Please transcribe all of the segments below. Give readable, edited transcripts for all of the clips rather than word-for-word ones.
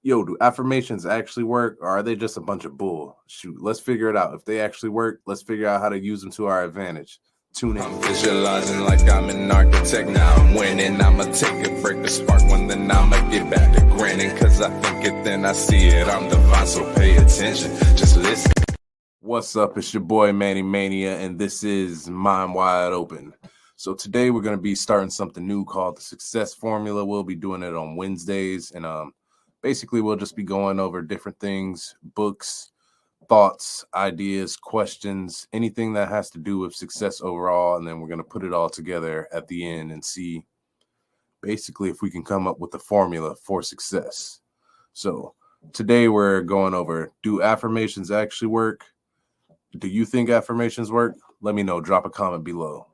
Yo, do affirmations actually work or are they just a bunch of bull? Shoot, let's figure it out. If they actually work, let's figure out how to use them to our advantage. Tune in. Visualizing like I'm an architect. Now I'm winning. I'ma take it, break the spark one, then I'ma get back to grinning. Cause I think it, then I see it. I'm divine, so pay attention. Just listen. What's up? It's your boy Manny Mania, and this is Mind Wide Open. So today we're going to be starting something new called the Success Formula. We'll be doing it on Wednesdays, and basically we'll just be going over different things, books, thoughts, ideas, questions, anything that has to do with success overall, and then we're going to put it all together at the end and see basically if we can come up with a formula for success. So today we're going over, do affirmations actually work? Do you think affirmations work? Let me know. Drop a comment below.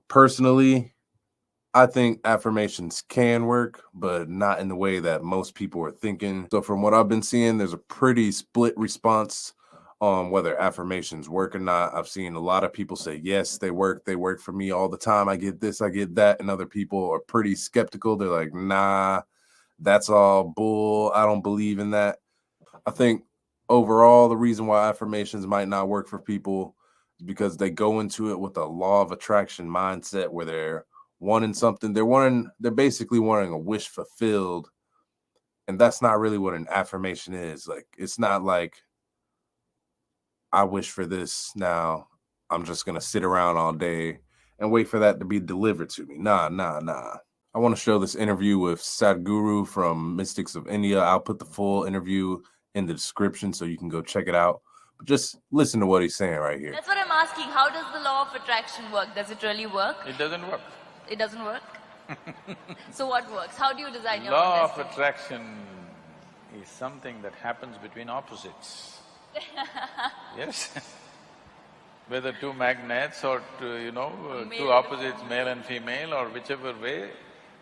Personally, I think affirmations can work, but not in the way that most people are thinking. So from what I've been seeing, there's a pretty split response on whether affirmations work or not. I've seen a lot of people say, yes, they work. They work for me all the time. I get this, I get that. And other people are pretty skeptical. They're like, nah, that's all bull. I don't believe in that. I think overall, the reason why affirmations might not work for people is because they go into it with a law of attraction mindset where they're wanting something. They're basically wanting a wish fulfilled. And that's not really what an affirmation is. Like, it's not like, I wish for this now. I'm just going to sit around all day and wait for that to be delivered to me. Nah. I want to show this interview with Sadhguru from Mystics of India. I'll put the full interview in the description so you can go check it out. But just listen to what he's saying right here. That's what I'm asking. How does the law of attraction work? Does it really work? It doesn't work. It doesn't work? So what works? How do you design your Law own of destiny? attraction is something that happens between opposites. Yes. Whether two magnets or two opposites, male and female, or whichever way,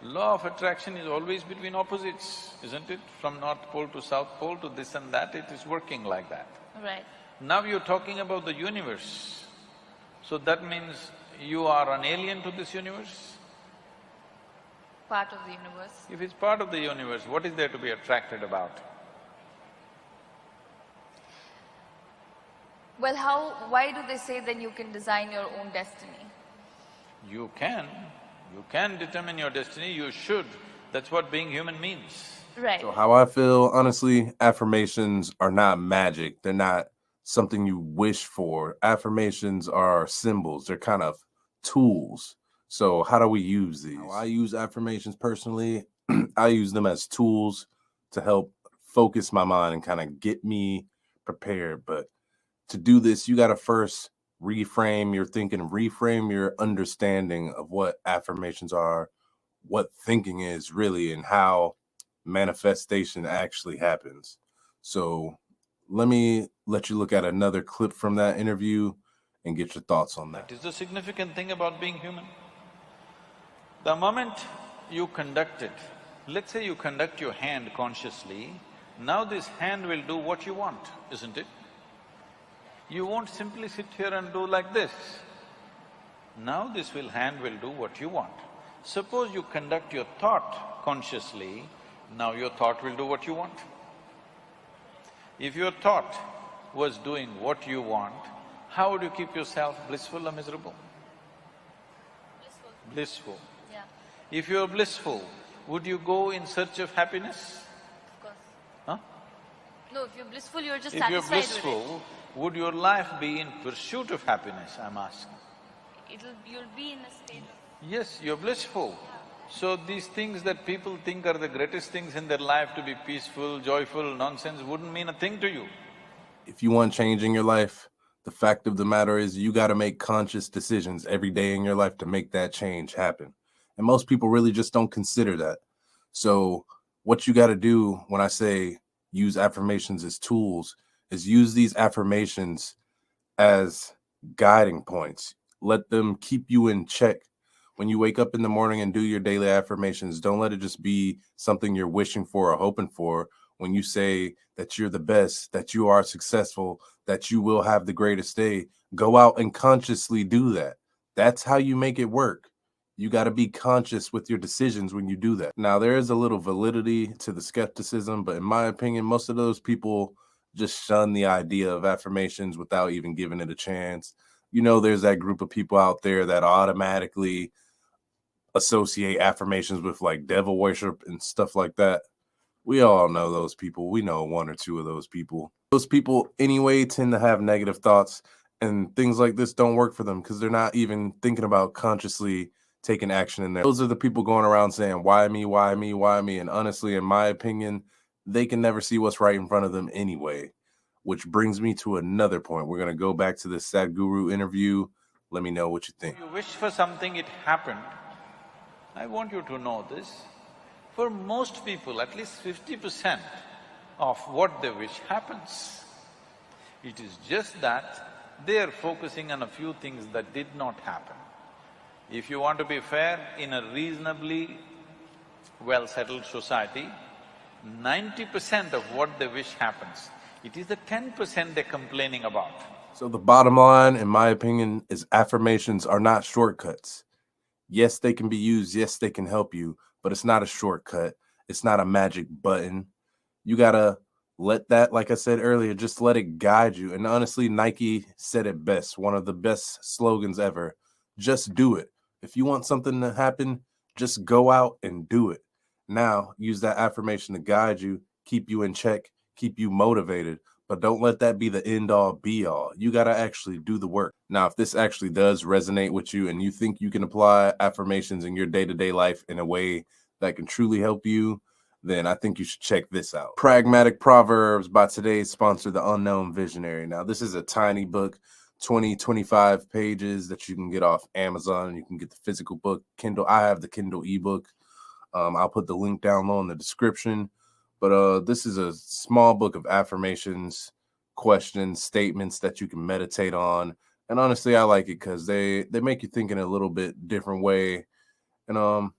law of attraction is always between opposites, isn't it? From North Pole to South Pole to this and that, it is working like that. Right. Now you're talking about the universe. So that means you are an alien to this universe? Part of the universe. If it's part of the universe, what is there to be attracted about? Well, why do they say then you can design your own destiny? You can determine your destiny, you should. That's what being human means. Right. So how I feel, honestly, affirmations are not magic. They're not something you wish for. Affirmations are symbols. They're kind of tools. So how do we use these? How I use affirmations personally, I use them as tools to help focus my mind and kind of get me prepared. But to do this, you got to first reframe your thinking, reframe your understanding of what affirmations are, what thinking is really, and how manifestation actually happens. So let me let you look at another clip from that interview and get your thoughts on that. That is the significant thing about being human. The moment you conduct it, let's say you conduct your hand consciously, now this hand will do what you want, isn't it? You won't simply sit here and do like this. Now this hand will do what you want. Suppose you conduct your thought consciously, now your thought will do what you want. If your thought was doing what you want, how would you keep yourself blissful or miserable? Blissful. Blissful. Yeah, If you're blissful, would you go in search of happiness? of course. Huh? No, if you're blissful, you're just If you're satisfied with blissful, would your life be in pursuit of happiness, I'm asking? it. You'll be in a state of… Yes, you're blissful. So these things that people think are the greatest things in their life, to be peaceful, joyful, nonsense, wouldn't mean a thing to you. If you want change in your life, the fact of the matter is you got to make conscious decisions every day in your life to make that change happen. And most people really just don't consider that. So what you got to do when I say use affirmations as tools is use these affirmations as guiding points. Let them keep you in check. When you wake up in the morning and do your daily affirmations, don't let it just be something you're wishing for or hoping for. When you say that you're the best, that you are successful, that you will have the greatest day, go out and consciously do that. That's how you make it work. You got to be conscious with your decisions when you do that. Now, there is a little validity to the skepticism, but in my opinion, most of those people just shun the idea of affirmations without even giving it a chance. There's that group of people out there that automatically associate affirmations with like devil worship and stuff like that. We all know those people. We know one or two of those people. Those people anyway tend to have negative thoughts, and things like this don't work for them because they're not even thinking about consciously taking action in there. Those are the people going around saying, why me, why me, why me? And honestly, in my opinion, they can never see what's right in front of them anyway. Which brings me to another point. We're going to go back to the Sadhguru interview. Let me know what you think. You wish for something, it happened. I want you to know this. For most people, at least 50% of what they wish happens. It is just that they are focusing on a few things that did not happen. If you want to be fair, in a reasonably well-settled society, 90% of what they wish happens. It is the 10% they're complaining about. So the bottom line, in my opinion, is affirmations are not shortcuts. Yes, they can be used. Yes, they can help you, but it's not a shortcut. It's not a magic button. You gotta let that, like I said earlier, just let it guide you. And honestly, Nike said it best, one of the best slogans ever. Just do it. If you want something to happen, just go out and do it. Now, use that affirmation to guide you, keep you in check, keep you motivated, but don't let that be the end all be all. You got to actually do the work. Now, if this actually does resonate with you and you think you can apply affirmations in your day-to-day life in a way that can truly help you, then I think you should check this out. Pragmatic Proverbs by today's sponsor, The Unknown Visionary. Now, this is a tiny book, 25 pages that you can get off Amazon. You can get the physical book, Kindle. I have the Kindle ebook. I'll put the link down low in the description. But this is a small book of affirmations, questions, statements that you can meditate on. And honestly, I like it because they make you think in a little bit different way. And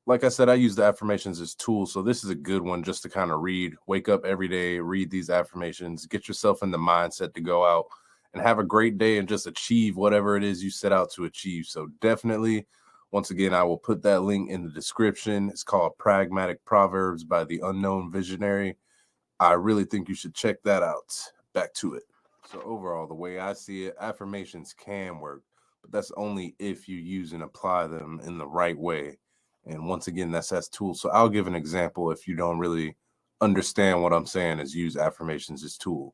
like I said, I use the affirmations as tools. So this is a good one just to kind of read. Wake up every day, read these affirmations, get yourself in the mindset to go out and have a great day and just achieve whatever it is you set out to achieve. So definitely, once again, I will put that link in the description. It's called Pragmatic Proverbs by the Unknown Visionary. I really think you should check that out. Back to it. So overall, the way I see it, affirmations can work, but that's only if you use and apply them in the right way. And once again, that's as tools. So I'll give an example if you don't really understand what I'm saying is use affirmations as tool.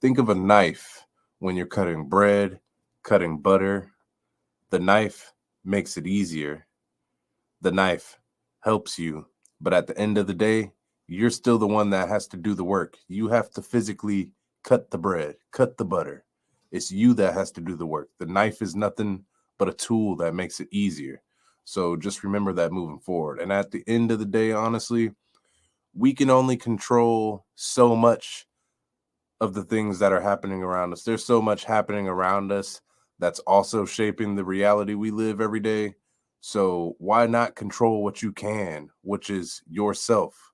Think of a knife when you're cutting bread, cutting butter. The knife makes it easier. The knife helps you, but at the end of the day, you're still the one that has to do the work. You have to physically cut the bread, cut the butter. It's you that has to do the work. The knife is nothing but a tool that makes it easier. So just remember that moving forward. And at the end of the day, honestly, we can only control so much of the things that are happening around us. There's so much happening around us that's also shaping the reality we live every day. So why not control what you can, which is yourself?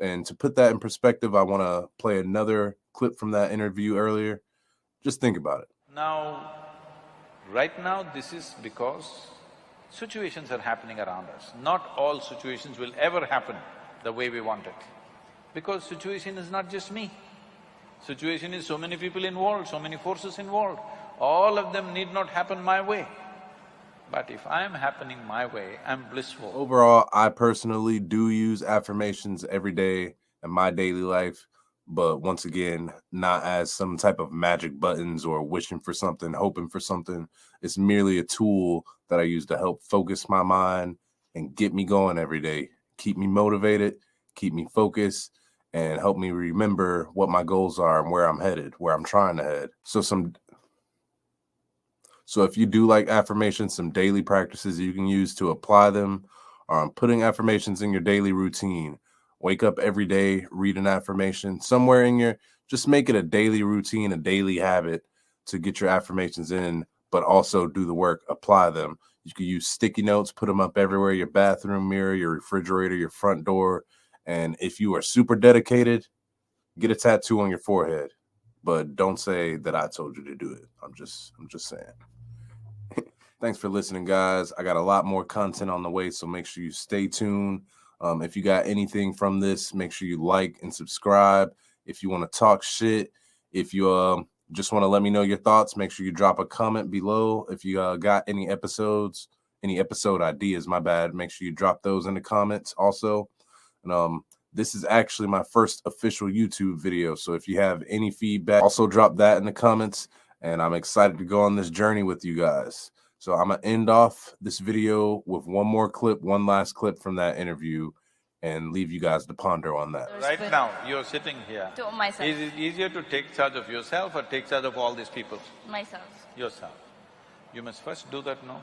And to put that in perspective, I want to play another clip from that interview earlier. Just think about it. Now, right now, this is because situations are happening around us. Not all situations will ever happen the way we want it. Because situation is not just me. Situation is so many people involved, so many forces involved. All of them need not happen my way. But if I am happening my way, I'm blissful. Overall, I personally do use affirmations every day in my daily life, but once again, not as some type of magic buttons or wishing for something, hoping for something. It's merely a tool that I use to help focus my mind and get me going every day, keep me motivated, keep me focused, and help me remember what my goals are and where I'm headed, where I'm trying to head. So if you do like affirmations, some daily practices you can use to apply them, or putting affirmations in your daily routine. Wake up every day, read an affirmation somewhere in your, just make it a daily routine, a daily habit to get your affirmations in, but also do the work, apply them. You can use sticky notes, put them up everywhere, your bathroom mirror, your refrigerator, your front door. And if you are super dedicated, get a tattoo on your forehead, but don't say that I told you to do it. I'm just saying. Thanks for listening, guys. I got a lot more content on the way, so make sure you stay tuned. If you got anything from this, make sure you like and subscribe. If you want to talk shit, if you just want to let me know your thoughts, make sure you drop a comment below. If you got any episode ideas, my bad, make sure you drop those in the comments also. And this is actually my first official YouTube video, so if you have any feedback, also drop that in the comments, and I'm excited to go on this journey with you guys. So I'm gonna end off this video with one last clip from that interview, and leave you guys to ponder on that. Right now, you're sitting here. To myself. Is it easier to take charge of yourself or take charge of all these people? Myself. Yourself. You must first do that, no?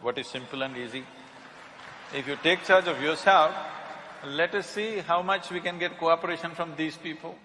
What is simple and easy? If you take charge of yourself, let us see how much we can get cooperation from these people.